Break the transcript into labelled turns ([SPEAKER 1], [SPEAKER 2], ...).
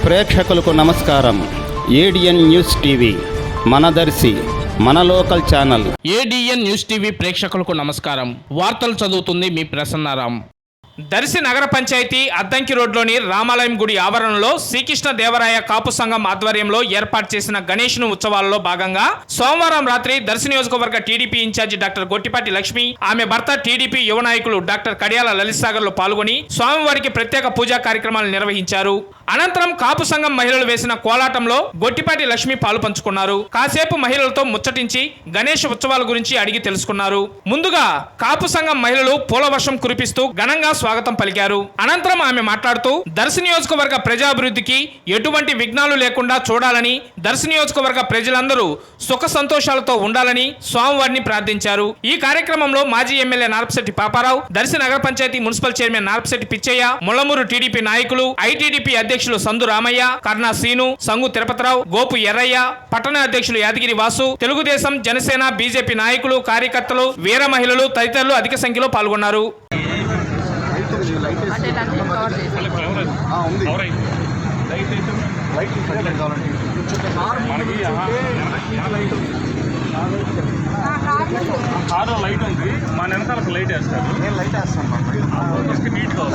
[SPEAKER 1] ప్రేక్షకులకు నమస్కారం. ADN news TV మన దర్శి మన local channel.
[SPEAKER 2] ADN news TV ప్రేక్షకులకు నమస్కారం. వార్తలు చదువుతుంది మీ ప్రసన్నారాం. దర్శి నగర పంచాయతీ అద్దంకి రోడ్లోని రామాలయం గుడి ఆవరణలో శ్రీకృష్ణ దేవరాయ కాపు సంఘం ఆధ్వర్యంలో ఏర్పాటు చేసిన గణేష్ను ఉత్సవాలలో భాగంగా సోమవారం రాత్రి దర్శి నియోజకవర్గ TDP incharge doctor Gottipati Lakshmi, ఆమె భర్త టీడీపీ యువ నాయకులు డాక్టర్ కడియాల లలిత్ సాగర్ లో పాల్గొని స్వామివారికి ప్రత్యేక పూజా కార్యక్రమాలు నిర్వహించారు. అనంతరం కాపు సంఘం మహిళలు వేసిన కోలాటంలో గొట్టిపాటి లక్ష్మి పాలు పంచుకున్నారు. కాసేపు మహిళలతో ముచ్చటించి గణేష్ ఉత్సవాల గురించి అడిగి తెలుసుకున్నారు. ముందుగా కాపు సంఘం మహిళలు పూల వర్షం కురిపిస్తూ ఘనంగా స్వాగతం పలికారు. అనంతరం ఆమె మాట్లాడుతూ దర్శి నియోజకవర్గ ప్రజాభివృద్ధికి ఎటువంటి విఘ్నాలు లేకుండా చూడాలని, దర్శి నియోజకవర్గ ప్రజలందరూ సుఖ సంతోషాలతో ఉండాలని స్వామివారిని ప్రార్థించారు. ఈ కార్యక్రమంలో మాజీ ఎమ్మెల్యే నార్పశెట్టి పాపారావు, దర్శి నగర panchayat municipal chairman Narpasetti Pitchaiah, Mullamuru TDP నాయకులు, ఐటీడీపీ అధ్యక్షులు సందు రామయ్య, కర్ణా సీను, సంగు తిరుపతిరావు, గోపు ఎర్రయ్య, పట్టణ అధ్యక్షులు యాదగిరి వాసు, తెలుగుదేశం, జనసేన, బీజేపీ నాయకులు, కార్యకర్తలు, వీర మహిళలు తదితరులు అధిక సంఖ్యలో పాల్గొన్నారు.
[SPEAKER 3] కారు లైట్ ఉంది, మా వెనకాలకు లైట్ వేస్తారు. నేను లైట్ వేస్తాను నీట్గా.